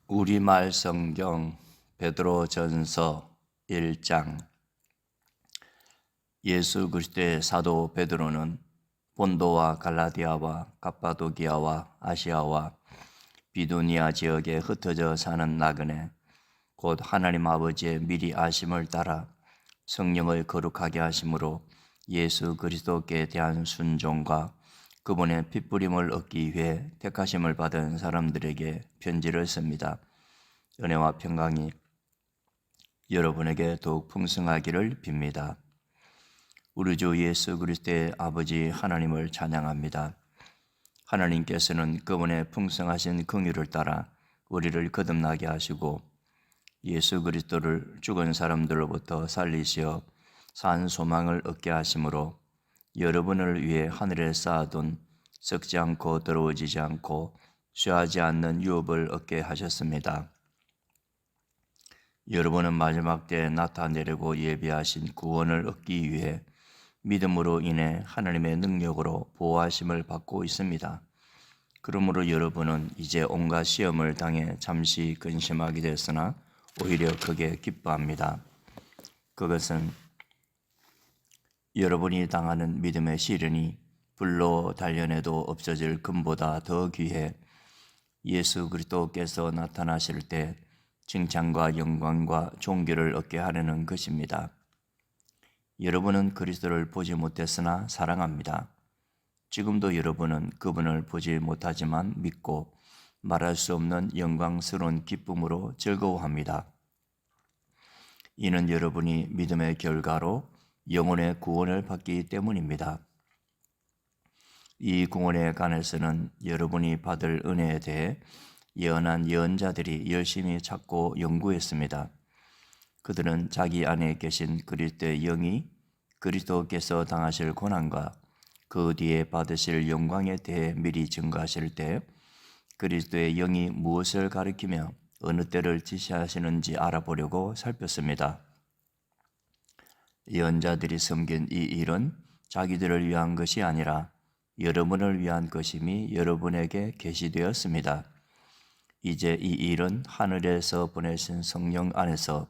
우리말 성경 베드로전서 1장. 예수 그리스도의 사도 베드로는 본도와 갈라디아와 갑바도기아와 아시아와 비두니아 지역에 흩어져 사는 나그네 곧 하나님 아버지의 미리 아심을 따라 성령을 거룩하게 하심으로 예수 그리스도께 대한 순종과 그분의 핏부림을 얻기 위해 택하심을 받은 사람들에게 편지를 씁니다. 은혜와 평강이 여러분에게 더욱 풍성하기를 빕니다. 우리 주 예수 그리스도의 아버지 하나님을 찬양합니다. 하나님께서는 그분의 풍성하신 긍휼을 따라 우리를 거듭나게 하시고 예수 그리스도를 죽은 사람들로부터 살리시어 산 소망을 얻게 하심으로 여러분을 위해 하늘에 쌓아둔 썩지 않고 더러워지지 않고 쇠하지 않는 유업을 얻게 하셨습니다. 여러분은 마지막 때에 나타내려고 예비하신 구원을 얻기 위해 믿음으로 인해 하나님의 능력으로 보호하심을 받고 있습니다. 그러므로 여러분은 이제 온갖 시험을 당해 잠시 근심하게 됐으나 오히려 크게 기뻐합니다. 그것은 여러분이 당하는 믿음의 시련이 불로 단련해도 없어질 금보다 더 귀해 예수 그리스도께서 나타나실 때 칭찬과 영광과 존귀를 얻게 하려는 것입니다. 여러분은 그리스도를 보지 못했으나 사랑합니다. 지금도 여러분은 그분을 보지 못하지만 믿고 말할 수 없는 영광스러운 기쁨으로 즐거워합니다. 이는 여러분이 믿음의 결과로 영혼의 구원을 받기 때문입니다. 이 구원에 관해서는 여러분이 받을 은혜에 대해 예언한 예언자들이 열심히 찾고 연구했습니다. 그들은 자기 안에 계신 그리스도의 영이 그리스도께서 당하실 고난과 그 뒤에 받으실 영광에 대해 미리 증거하실 때 그리스도의 영이 무엇을 가리키며 어느 때를 지시하시는지 알아보려고 살폈습니다. 예언자들이 섬긴 이 일은 자기들을 위한 것이 아니라 여러분을 위한 것임이 여러분에게 계시되었습니다. 이제 이 일은 하늘에서 보내신 성령 안에서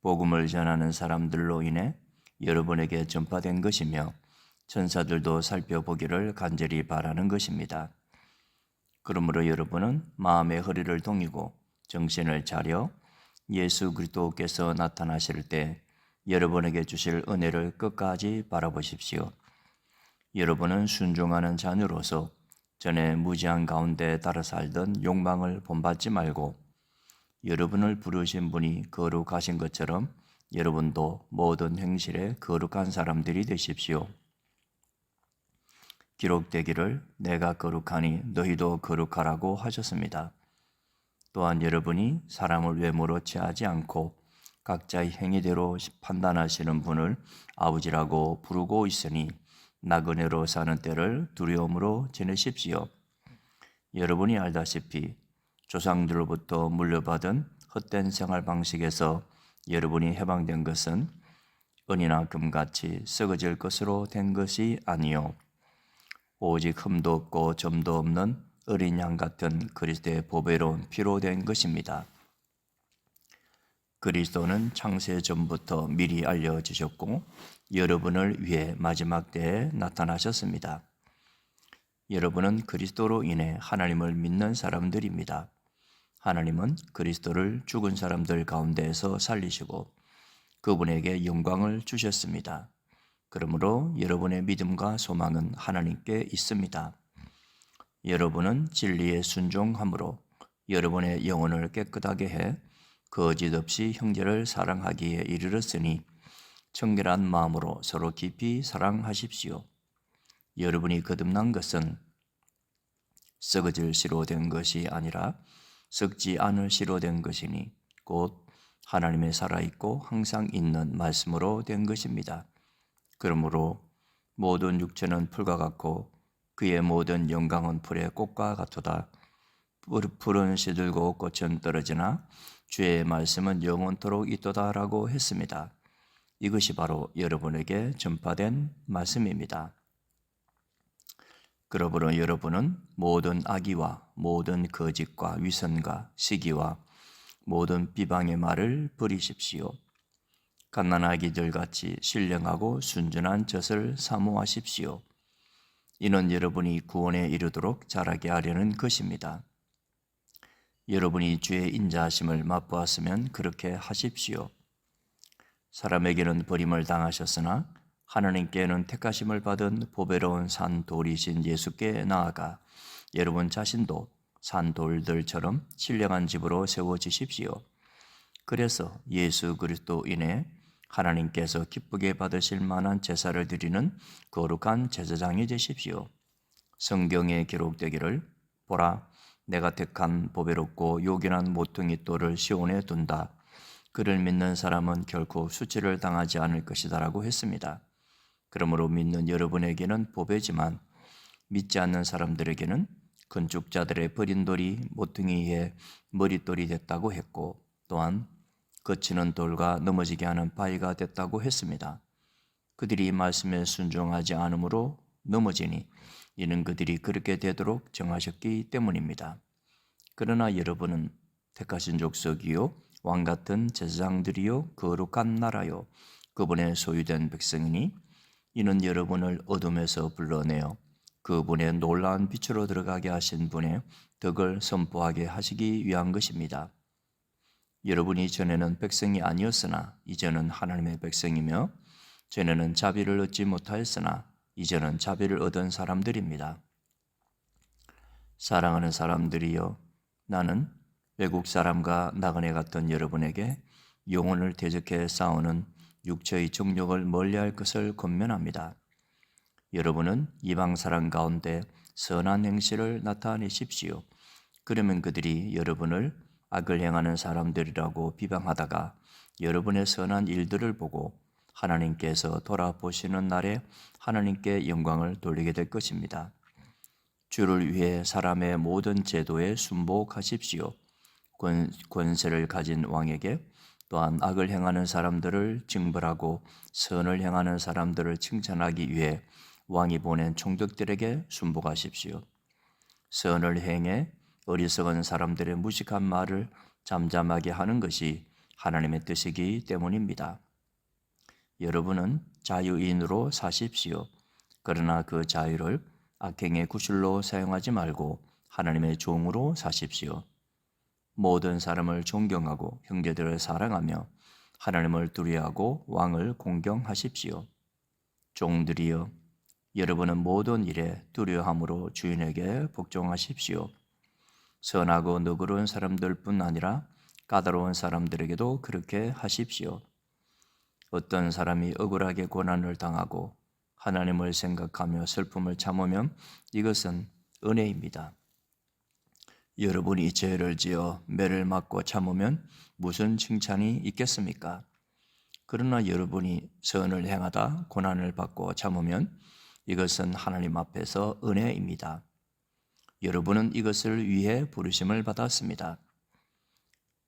복음을 전하는 사람들로 인해 여러분에게 전파된 것이며 천사들도 살펴보기를 간절히 바라는 것입니다. 그러므로 여러분은 마음의 허리를 동이고 정신을 차려 예수 그리스도께서 나타나실 때 여러분에게 주실 은혜를 끝까지 바라보십시오. 여러분은 순종하는 자녀로서 전에 무지한 가운데 따라 살던 욕망을 본받지 말고 여러분을 부르신 분이 거룩하신 것처럼 여러분도 모든 행실에 거룩한 사람들이 되십시오. 기록되기를 내가 거룩하니 너희도 거룩하라고 하셨습니다. 또한 여러분이 사람을 외모로 취하지 않고 각자의 행위대로 판단하시는 분을 아버지라고 부르고 있으니 나그네로 사는 때를 두려움으로 지내십시오. 여러분이 알다시피 조상들로부터 물려받은 헛된 생활 방식에서 여러분이 해방된 것은 은이나 금같이 썩어질 것으로 된 것이 아니요 오직 흠도 없고 점도 없는 어린 양 같은 그리스도의 보배로운 피로 된 것입니다. 그리스도는 창세 전부터 미리 알려주셨고 여러분을 위해 마지막 때에 나타나셨습니다. 여러분은 그리스도로 인해 하나님을 믿는 사람들입니다. 하나님은 그리스도를 죽은 사람들 가운데에서 살리시고 그분에게 영광을 주셨습니다. 그러므로 여러분의 믿음과 소망은 하나님께 있습니다. 여러분은 진리에 순종함으로 여러분의 영혼을 깨끗하게 해 거짓 없이 형제를 사랑하기에 이르렀으니 청결한 마음으로 서로 깊이 사랑하십시오. 여러분이 거듭난 것은 썩어질 씨로 된 것이 아니라 썩지 않을 씨로 된 것이니 곧 하나님의 살아있고 항상 있는 말씀으로 된 것입니다. 그러므로 모든 육체는 풀과 같고 그의 모든 영광은 풀의 꽃과 같도다. 풀은 시들고 꽃은 떨어지나 주의 말씀은 영원토록 있도다라고 했습니다. 이것이 바로 여러분에게 전파된 말씀입니다. 그러므로 여러분은 모든 악의와 모든 거짓과 위선과 시기와 모든 비방의 말을 버리십시오. 갓난아기들 같이 신령하고 순전한 젖을 사모하십시오. 이는 여러분이 구원에 이르도록 자라게 하려는 것입니다. 여러분이 주의 인자하심을 맛보았으면 그렇게 하십시오. 사람에게는 버림을 당하셨으나 하나님께는 택하심을 받은 보배로운 산돌이신 예수께 나아가 여러분 자신도 산돌들처럼 신령한 집으로 세워지십시오. 그래서 예수 그리스도 인해 하나님께서 기쁘게 받으실 만한 제사를 드리는 거룩한 제사장이 되십시오. 성경에 기록되기를 보라, 내가 택한 보배롭고 요긴한 모퉁이 돌을 시온에 둔다. 그를 믿는 사람은 결코 수치를 당하지 않을 것이다 라고 했습니다. 그러므로 믿는 여러분에게는 보배지만 믿지 않는 사람들에게는 건축자들의 버린 돌이 모퉁이의 머릿돌이 됐다고 했고, 또한 거치는 돌과 넘어지게 하는 바위가 됐다고 했습니다. 그들이 말씀에 순종하지 않으므로 넘어지니 이는 그들이 그렇게 되도록 정하셨기 때문입니다. 그러나 여러분은 택하신 족속이요 왕같은 제사장들이요 거룩한 나라요 그분의 소유된 백성이니 이는 여러분을 어둠에서 불러내어 그분의 놀라운 빛으로 들어가게 하신 분의 덕을 선포하게 하시기 위한 것입니다. 여러분이 전에는 백성이 아니었으나 이제는 하나님의 백성이며 전에는 자비를 얻지 못하였으나 이제는 자비를 얻은 사람들입니다. 사랑하는 사람들이여, 나는 외국 사람과 나그네 같은 여러분에게 영혼을 대적해 싸우는 육체의 정욕을 멀리할 것을 권면합니다. 여러분은 이방 사람 가운데 선한 행실을 나타내십시오. 그러면 그들이 여러분을 악을 행하는 사람들이라고 비방하다가 여러분의 선한 일들을 보고 하나님께서 돌아보시는 날에 하나님께 영광을 돌리게 될 것입니다. 주를 위해 사람의 모든 제도에 순복하십시오. 권세를 가진 왕에게 또한 악을 행하는 사람들을 징벌하고 선을 행하는 사람들을 칭찬하기 위해 왕이 보낸 총독들에게 순복하십시오. 선을 행해 어리석은 사람들의 무식한 말을 잠잠하게 하는 것이 하나님의 뜻이기 때문입니다. 여러분은 자유인으로 사십시오. 그러나 그 자유를 악행의 구실로 사용하지 말고 하나님의 종으로 사십시오. 모든 사람을 존경하고 형제들을 사랑하며 하나님을 두려워하고 왕을 공경하십시오. 종들이여, 여러분은 모든 일에 두려워함으로 주인에게 복종하십시오. 선하고 너그러운 사람들뿐 아니라 까다로운 사람들에게도 그렇게 하십시오. 어떤 사람이 억울하게 고난을 당하고 하나님을 생각하며 슬픔을 참으면 이것은 은혜입니다. 여러분이 죄를 지어 매를 맞고 참으면 무슨 칭찬이 있겠습니까? 그러나 여러분이 선을 행하다 고난을 받고 참으면 이것은 하나님 앞에서 은혜입니다. 여러분은 이것을 위해 부르심을 받았습니다.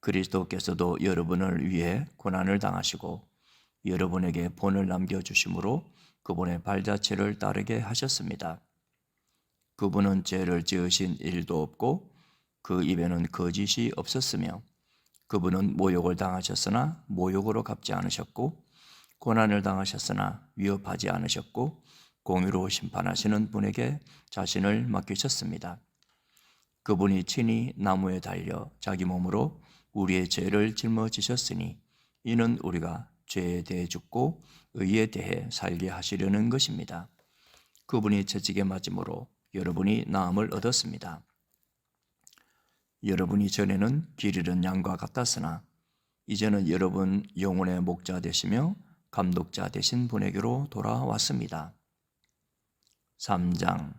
그리스도께서도 여러분을 위해 고난을 당하시고 여러분에게 본을 남겨주심으로 그분의 발자취를 따르게 하셨습니다. 그분은 죄를 지으신 일도 없고 그 입에는 거짓이 없었으며 그분은 모욕을 당하셨으나 모욕으로 갚지 않으셨고 고난을 당하셨으나 위협하지 않으셨고 공의로 심판하시는 분에게 자신을 맡기셨습니다. 그분이 친히 나무에 달려 자기 몸으로 우리의 죄를 짊어지셨으니 이는 우리가 죄에 대해 죽고 의에 대해 살게 하시려는 것입니다. 그분이 채찍에 맞음으로 여러분이 나음을 얻었습니다. 여러분이 전에는 길 잃은 양과 같았으나 이제는 여러분 영혼의 목자 되시며 감독자 되신 분에게로 돌아왔습니다. 3장.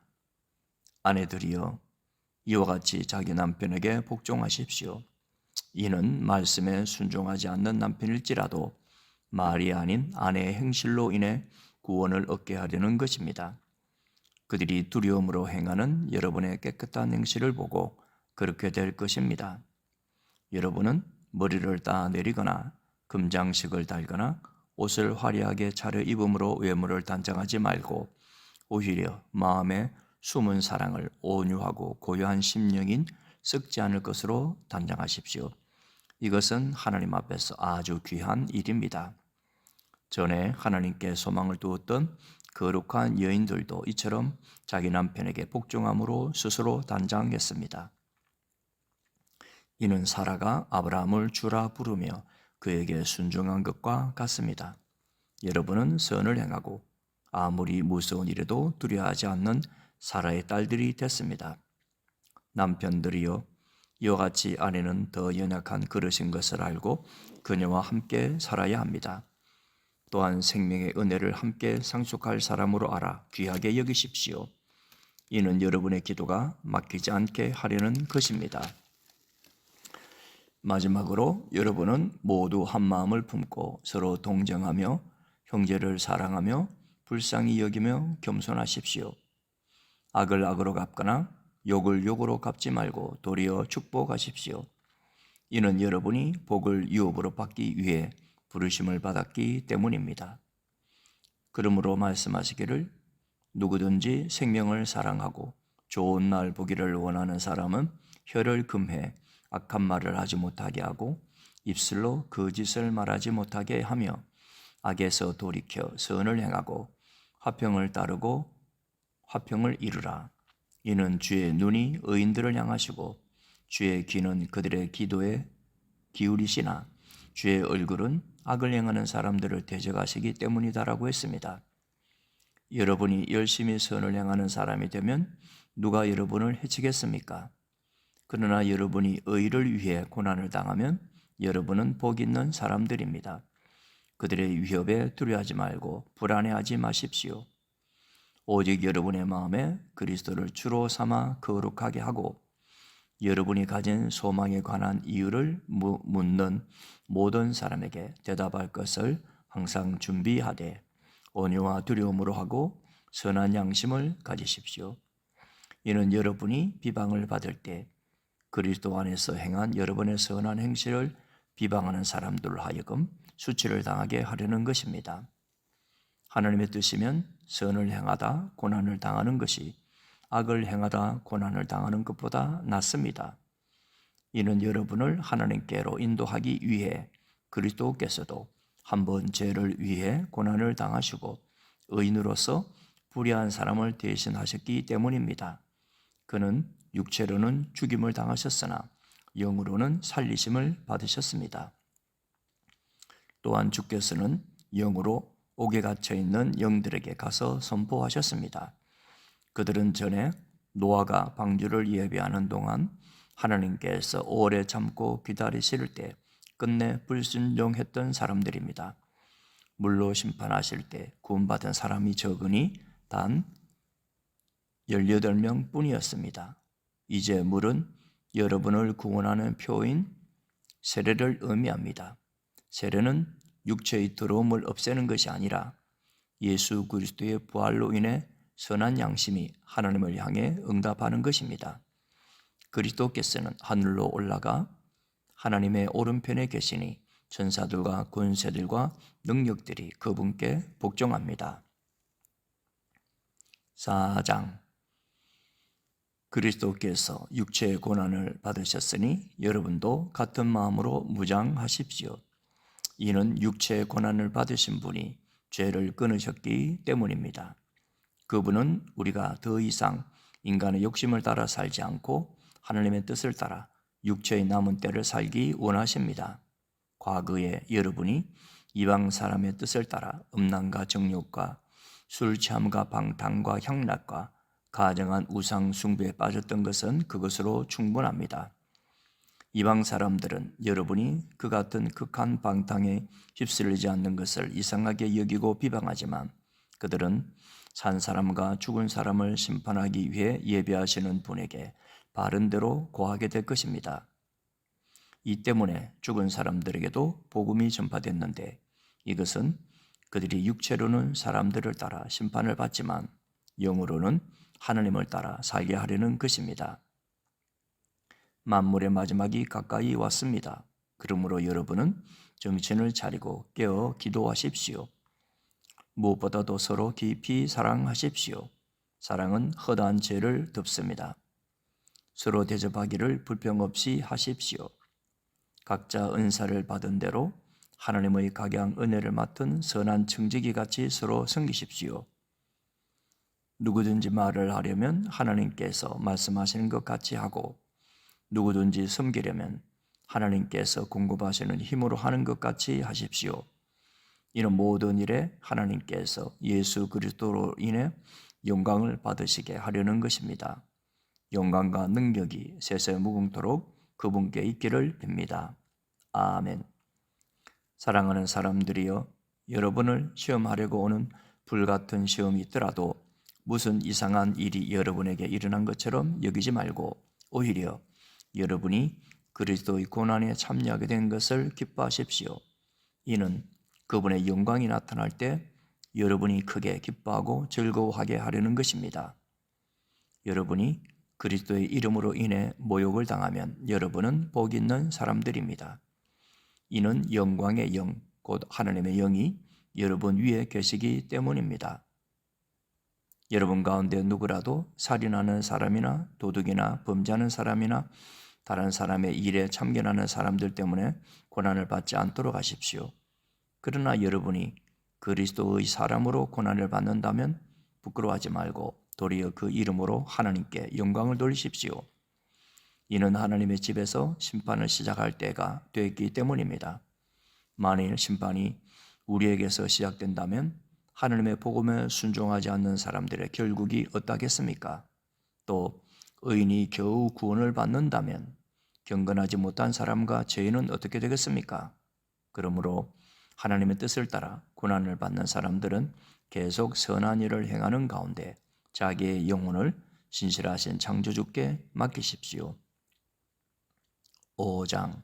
아내들이여, 이와 같이 자기 남편에게 복종하십시오. 이는 말씀에 순종하지 않는 남편일지라도 말이 아닌 아내의 행실로 인해 구원을 얻게 하려는 것입니다. 그들이 두려움으로 행하는 여러분의 깨끗한 행실을 보고 그렇게 될 것입니다. 여러분은 머리를 따 내리거나 금장식을 달거나 옷을 화려하게 차려 입음으로 외모를 단장하지 말고 오히려 마음에 숨은 사랑을 온유하고 고요한 심령인 썩지 않을 것으로 단장하십시오. 이것은 하나님 앞에서 아주 귀한 일입니다. 전에 하나님께 소망을 두었던 거룩한 여인들도 이처럼 자기 남편에게 복종함으로 스스로 단장했습니다. 이는 사라가 아브라함을 주라 부르며 그에게 순종한 것과 같습니다. 여러분은 선을 행하고 아무리 무서운 일에도 두려워하지 않는 사라의 딸들이 됐습니다. 남편들이여, 이와 같이 아내는 더 연약한 그릇인 것을 알고 그녀와 함께 살아야 합니다. 또한 생명의 은혜를 함께 상속할 사람으로 알아 귀하게 여기십시오. 이는 여러분의 기도가 막히지 않게 하려는 것입니다. 마지막으로 여러분은 모두 한 마음을 품고 서로 동정하며 형제를 사랑하며 불쌍히 여기며 겸손하십시오. 악을 악으로 갚거나 욕을 욕으로 갚지 말고 도리어 축복하십시오. 이는 여러분이 복을 유업으로 받기 위해 부르심을 받았기 때문입니다. 그러므로 말씀하시기를 누구든지 생명을 사랑하고 좋은 날 보기를 원하는 사람은 혀를 금해 악한 말을 하지 못하게 하고 입술로 거짓을 말하지 못하게 하며 악에서 돌이켜 선을 행하고 화평을 따르고 화평을 이루라. 이는 주의 눈이 의인들을 향하시고 주의 귀는 그들의 기도에 기울이시나 주의 얼굴은 악을 행하는 사람들을 대적하시기 때문이다라고 했습니다. 여러분이 열심히 선을 행하는 사람이 되면 누가 여러분을 해치겠습니까? 그러나 여러분이 의를 위해 고난을 당하면 여러분은 복 있는 사람들입니다. 그들의 위협에 두려워하지 말고 불안해하지 마십시오. 오직 여러분의 마음에 그리스도를 주로 삼아 거룩하게 하고 여러분이 가진 소망에 관한 이유를 묻는 모든 사람에게 대답할 것을 항상 준비하되 온유와 두려움으로 하고 선한 양심을 가지십시오. 이는 여러분이 비방을 받을 때 그리스도 안에서 행한 여러분의 선한 행실을 비방하는 사람들로 하여금 수치를 당하게 하려는 것입니다. 하나님의 뜻이면 선을 행하다 고난을 당하는 것이 악을 행하다 고난을 당하는 것보다 낫습니다. 이는 여러분을 하나님께로 인도하기 위해 그리스도께서도 한번 죄를 위해 고난을 당하시고 의인으로서 불의한 사람을 대신하셨기 때문입니다. 그는 육체로는 죽임을 당하셨으나 영으로는 살리심을 받으셨습니다. 또한 주께서는 영으로 옥에 갇혀 있는 영들에게 가서 선포하셨습니다. 그들은 전에 노아가 방주를 예비하는 동안 하나님께서 오래 참고 기다리실 때 끝내 불순종했던 사람들입니다. 물로 심판하실 때 구원받은 사람이 적으니 단 18명 뿐이었습니다. 이제 물은 여러분을 구원하는 표인 세례를 의미합니다. 세례는 육체의 더러움을 없애는 것이 아니라 예수 그리스도의 부활로 인해 선한 양심이 하나님을 향해 응답하는 것입니다. 그리스도께서는 하늘로 올라가 하나님의 오른편에 계시니 천사들과 권세들과 능력들이 그분께 복종합니다. 4장 그리스도께서 육체의 고난을 받으셨으니 여러분도 같은 마음으로 무장하십시오. 이는 육체의 고난을 받으신 분이 죄를 끊으셨기 때문입니다. 그분은 우리가 더 이상 인간의 욕심을 따라 살지 않고 하나님의 뜻을 따라 육체의 남은 때를 살기 원하십니다. 과거에 여러분이 이방 사람의 뜻을 따라 음란과 정욕과 술 취함과 방탕과 향락과 가정한 우상 숭배에 빠졌던 것은 그것으로 충분합니다. 이방 사람들은 여러분이 그 같은 극한 방탕에 휩쓸리지 않는 것을 이상하게 여기고 비방하지만 그들은 산 사람과 죽은 사람을 심판하기 위해 예비하시는 분에게 바른 대로 고하게 될 것입니다. 이 때문에 죽은 사람들에게도 복음이 전파됐는데 이것은 그들이 육체로는 사람들을 따라 심판을 받지만 영으로는 하나님을 따라 살게 하려는 것입니다. 만물의 마지막이 가까이 왔습니다. 그러므로 여러분은 정신을 차리고 깨어 기도하십시오. 무엇보다도 서로 깊이 사랑하십시오. 사랑은 허다한 죄를 덮습니다. 서로 대접하기를 불평 없이 하십시오. 각자 은사를 받은 대로 하나님의 각양 은혜를 맡은 선한 청지기 같이 서로 섬기십시오. 누구든지 말을 하려면 하나님께서 말씀하시는 것 같이 하고, 누구든지 섬기려면 하나님께서 공급하시는 힘으로 하는 것 같이 하십시오. 이는 모든 일에 하나님께서 예수 그리스도로 인해 영광을 받으시게 하려는 것입니다. 영광과 능력이 세세 무궁토록 그분께 있기를 빕니다. 아멘. 사랑하는 사람들이여, 여러분을 시험하려고 오는 불같은 시험이 있더라도 무슨 이상한 일이 여러분에게 일어난 것처럼 여기지 말고 오히려 여러분이 그리스도의 고난에 참여하게 된 것을 기뻐하십시오. 이는 그분의 영광이 나타날 때 여러분이 크게 기뻐하고 즐거워하게 하려는 것입니다. 여러분이 그리스도의 이름으로 인해 모욕을 당하면 여러분은 복 있는 사람들입니다. 이는 영광의 영, 곧 하나님의 영이 여러분 위에 계시기 때문입니다. 여러분 가운데 누구라도 살인하는 사람이나 도둑이나 범죄하는 사람이나 다른 사람의 일에 참견하는 사람들 때문에 고난을 받지 않도록 하십시오. 그러나 여러분이 그리스도의 사람으로 고난을 받는다면 부끄러워하지 말고 도리어 그 이름으로 하나님께 영광을 돌리십시오. 이는 하나님의 집에서 심판을 시작할 때가 되었기 때문입니다. 만일 심판이 우리에게서 시작된다면 하나님의 복음에 순종하지 않는 사람들의 결국이 어떠하겠습니까? 또 의인이 겨우 구원을 받는다면 경건하지 못한 사람과 죄인은 어떻게 되겠습니까? 그러므로 하나님의 뜻을 따라 고난을 받는 사람들은 계속 선한 일을 행하는 가운데 자기의 영혼을 신실하신 창조주께 맡기십시오. 5장.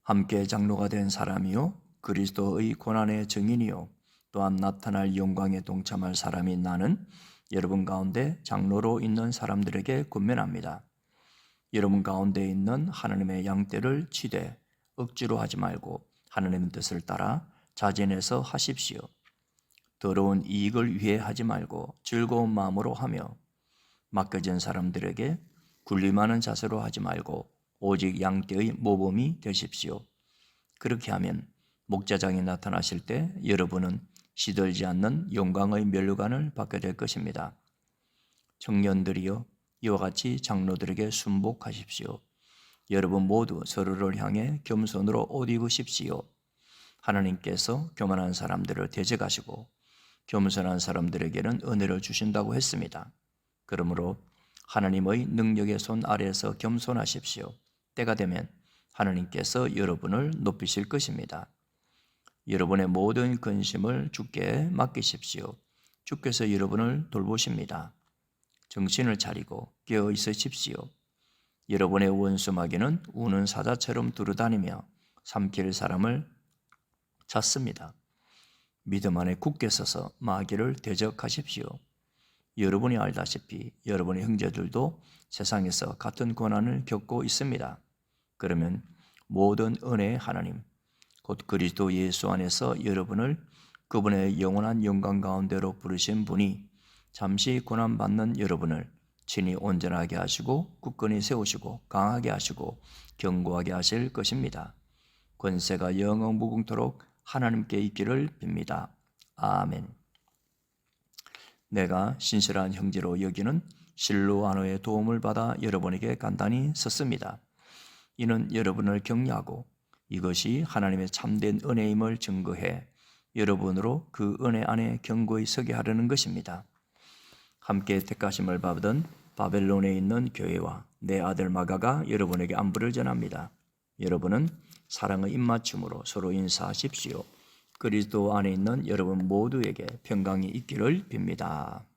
함께 장로가 된 사람이요 그리스도의 고난의 증인이요 또한 나타날 영광에 동참할 사람이 나는 여러분 가운데 장로로 있는 사람들에게 권면합니다. 여러분 가운데 있는 하나님의 양떼를 치되 억지로 하지 말고 하나님의 뜻을 따라 자진해서 하십시오. 더러운 이익을 위해 하지 말고 즐거운 마음으로 하며 맡겨진 사람들에게 군림하는 자세로 하지 말고 오직 양떼의 모범이 되십시오. 그렇게 하면 목자장이 나타나실 때 여러분은 시들지 않는 영광의 면류관을 받게 될 것입니다. 청년들이여 이와 같이 장로들에게 순복하십시오. 여러분 모두 서로를 향해 겸손으로 옷 입으십시오. 하나님께서 교만한 사람들을 대적하시고 겸손한 사람들에게는 은혜를 주신다고 했습니다. 그러므로 하나님의 능력의 손 아래에서 겸손하십시오. 때가 되면 하나님께서 여러분을 높이실 것입니다. 여러분의 모든 근심을 주께 맡기십시오. 주께서 여러분을 돌보십니다. 정신을 차리고 깨어 있으십시오. 여러분의 원수 마귀는 우는 사자처럼 두루다니며 삼킬 사람을 찾습니다. 믿음 안에 굳게 서서 마귀를 대적하십시오. 여러분이 알다시피 여러분의 형제들도 세상에서 같은 고난을 겪고 있습니다. 그러면 모든 은혜의 하나님, 곧 그리스도 예수 안에서 여러분을 그분의 영원한 영광 가운데로 부르신 분이 잠시 고난받는 여러분을 친히 온전하게 하시고 굳건히 세우시고 강하게 하시고 견고하게 하실 것입니다. 권세가 영원 무궁토록 하나님께 있기를 빕니다. 아멘. 내가 신실한 형제로 여기는 실로아노의 도움을 받아 여러분에게 간단히 썼습니다. 이는 여러분을 격려하고 이것이 하나님의 참된 은혜임을 증거해 여러분으로 그 은혜 안에 견고히 서게 하려는 것입니다. 함께 택하심을 받은 바벨론에 있는 교회와 내 아들 마가가 여러분에게 안부를 전합니다. 여러분은 사랑의 입맞춤으로 서로 인사하십시오. 그리스도 안에 있는 여러분 모두에게 평강이 있기를 빕니다.